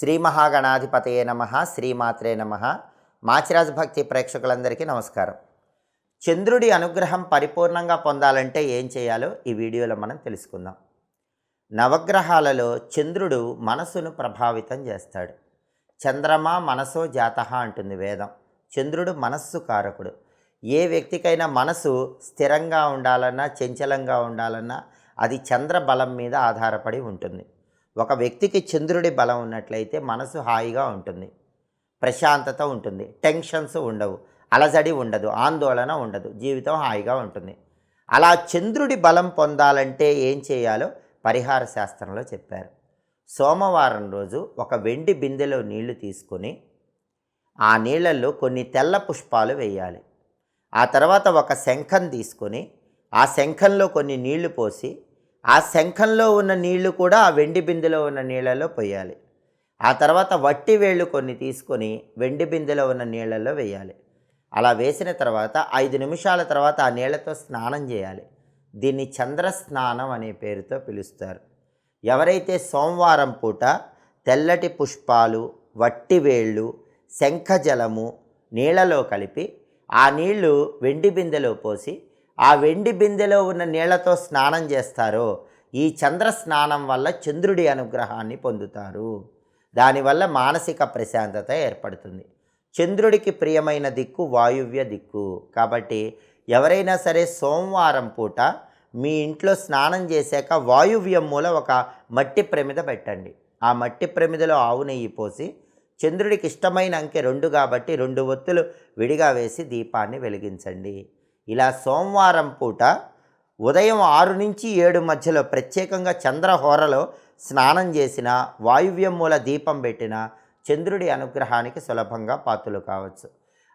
శ్రీ మహాగణాధిపతయే నమః, శ్రీమాత్రే నమః. మాచిరాజు భక్తి ప్రేక్షకులందరికీ నమస్కారం. చంద్రుడి అనుగ్రహం పరిపూర్ణంగా పొందాలంటే ఏం చేయాలో ఈ వీడియోలో మనం తెలుసుకుందాం. నవగ్రహాలలో చంద్రుడు మనసును ప్రభావితం చేస్తాడు. చంద్రమా మనసో జాతః అంటుంది వేదం. చంద్రుడు మనస్సు కారకుడు. ఏ వ్యక్తికైనా మనసు స్థిరంగా ఉండాలన్నా, చంచలంగా ఉండాలన్నా అది చంద్ర బలం మీద ఆధారపడి ఉంటుంది. ఒక వ్యక్తికి చంద్రుడి బలం ఉన్నట్లయితే మనసు హాయిగా ఉంటుంది, ప్రశాంతత ఉంటుంది, టెన్షన్స్ ఉండవు, అలజడి ఉండదు, ఆందోళన ఉండదు, జీవితం హాయిగా ఉంటుంది. అలా చంద్రుడి బలం పొందాలంటే ఏం చేయాలో పరిహార శాస్త్రంలో చెప్పారు. సోమవారం రోజు ఒక వెండి బిందెలో నీళ్లు తీసుకొని ఆ నీళ్ళల్లో కొన్ని తెల్ల పుష్పాలు వేయాలి. ఆ తర్వాత ఒక శంఖం తీసుకొని ఆ శంఖంలో కొన్ని నీళ్లు పోసి ఆ శంఖంలో ఉన్న నీళ్లు కూడా ఆ వెండి బిందెలో ఉన్న నీళ్ళలో పోయాలి. ఆ తర్వాత వట్టి వేళ్ళు కొన్ని తీసుకొని వెండి బిందెలో ఉన్న నీళ్ళల్లో వేయాలి. అలా వేసిన తర్వాత 5 నిమిషాల తర్వాత ఆ నీళ్లతో స్నానం చేయాలి. దీన్ని చంద్ర స్నానం అనే పేరుతో పిలుస్తారు. ఎవరైతే సోమవారం పూట తెల్లటి పుష్పాలు, వట్టి వేళ్ళు, శంఖజలము నీళ్లలో కలిపి ఆ నీళ్లు వెండి బిందెలో పోసి ఆ వెండి బిందెలో ఉన్న నీళ్లతో స్నానం చేస్తారో ఈ చంద్ర స్నానం వల్ల చంద్రుడి అనుగ్రహాన్ని పొందుతారు. దానివల్ల మానసిక ప్రశాంతత ఏర్పడుతుంది. చంద్రుడికి ప్రియమైన దిక్కు వాయువ్య దిక్కు. కాబట్టి ఎవరైనా సరే సోమవారం పూట మీ ఇంట్లో స్నానం చేశాక వాయువ్యం మూల ఒక మట్టి ప్రమిద పెట్టండి. ఆ మట్టి ప్రమిదలో ఆవు నెయ్యి పోసి చంద్రుడికి ఇష్టమైన అంకె 2 కాబట్టి 2 ఒత్తులు విడిగా వేసి దీపాన్ని వెలిగించండి. ఇలా సోమవారం పూట ఉదయం 6 నుంచి 7 మధ్యలో ప్రత్యేకంగా చంద్రహోరలో స్నానం చేసిన, వాయువ్యం మూల దీపం పెట్టిన చంద్రుడి అనుగ్రహానికి సులభంగా పాత్రలు కావచ్చు.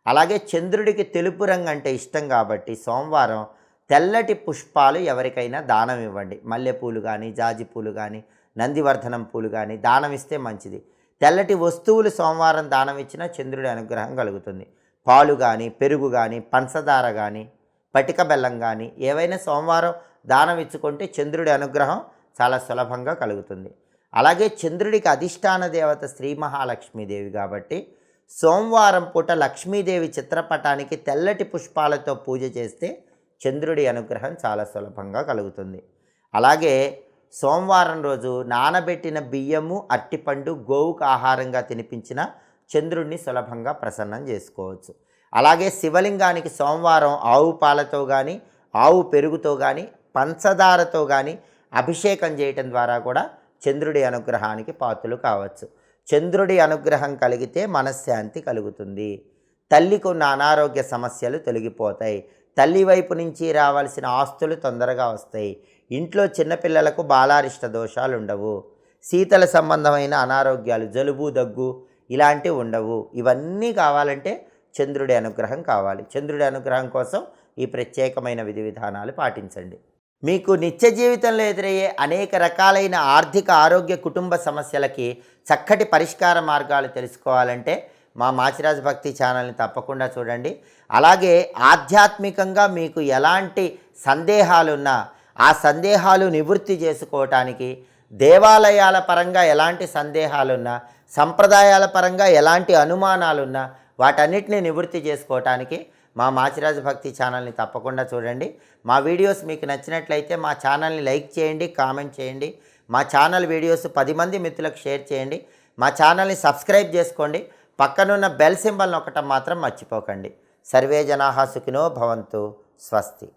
అలాగే చంద్రుడికి తెలుపు రంగు అంటే ఇష్టం కాబట్టి సోమవారం తెల్లటి పుష్పాలు ఎవరికైనా దానం ఇవ్వండి. మల్లెపూలు కానీ, జాజి పూలు కానీ, నందివర్ధనం పూలు కానీ దానం ఇస్తే మంచిది. తెల్లటి వస్తువులు సోమవారం దానం ఇచ్చినా చంద్రుడి అనుగ్రహం కలుగుతుంది. పాలు కానీ, పెరుగు కానీ, పంచదార కానీ, పటిక బెల్లం కానీ ఏవైనా సోమవారం దానం ఇచ్చుకుంటే చంద్రుడి అనుగ్రహం చాలా సులభంగా కలుగుతుంది. అలాగే చంద్రుడికి అధిష్టాన దేవత శ్రీ మహాలక్ష్మీదేవి కాబట్టి సోమవారం పూట లక్ష్మీదేవి చిత్రపటానికి తెల్లటి పుష్పాలతో పూజ చేస్తే చంద్రుడి అనుగ్రహం చాలా సులభంగా కలుగుతుంది. అలాగే సోమవారం రోజు నానబెట్టిన బియ్యము, అరటిపండు గోవుకు ఆహారంగా తినిపించిన చంద్రుడిని సులభంగా ప్రసన్నం చేసుకోవచ్చు. అలాగే శివలింగానికి సోమవారం ఆవు పాలతో కానీ, ఆవు పెరుగుతో కానీ, పంచదారతో కానీ అభిషేకం చేయటం ద్వారా కూడా చంద్రుడి అనుగ్రహానికి పాత్రలు కావచ్చు. చంద్రుడి అనుగ్రహం కలిగితే మనశ్శాంతి కలుగుతుంది. తల్లికి ఉన్న అనారోగ్య సమస్యలు తొలగిపోతాయి. తల్లి వైపు నుంచి రావాల్సిన ఆస్తులు తొందరగా వస్తాయి. ఇంట్లో చిన్నపిల్లలకు బాలారిష్ట దోషాలు ఉండవు. శీతల సంబంధమైన అనారోగ్యాలు, జలుబు, దగ్గు ఇలాంటివి ఉండవు. ఇవన్నీ కావాలంటే చంద్రుడి అనుగ్రహం కావాలి. చంద్రుడి అనుగ్రహం కోసం ఈ ప్రత్యేకమైన విధి విధానాలు పాటించండి. మీకు నిత్య జీవితంలో ఎదురయ్యే అనేక రకాలైన ఆర్థిక, ఆరోగ్య, కుటుంబ సమస్యలకి చక్కటి పరిష్కార మార్గాలు తెలుసుకోవాలంటే మా మాచిరాజు భక్తి ఛానల్ని తప్పకుండా చూడండి. అలాగే ఆధ్యాత్మికంగా మీకు ఎలాంటి సందేహాలున్నా ఆ సందేహాలు నివృత్తి చేసుకోవటానికి, దేవాలయాల పరంగా ఎలాంటి సందేహాలున్నా, సంప్రదాయాల పరంగా ఎలాంటి అనుమానాలున్నా వాటన్నిటిని నివృత్తి చేసుకోవటానికి మా మాచిరాజు భక్తి ఛానల్ని తప్పకుండా చూడండి. మా వీడియోస్ మీకు నచ్చినట్లయితే మా ఛానల్ని లైక్ చేయండి, కామెంట్ చేయండి. మా ఛానల్ వీడియోస్ 10 మంది మిత్రులకు షేర్ చేయండి. మా ఛానల్ని సబ్స్క్రైబ్ చేసుకోండి. పక్కనున్న బెల్ సింబల్ నొక్కటం మాత్రం మర్చిపోకండి. సర్వే జనాః సుఖినో భవంతు. స్వస్తి.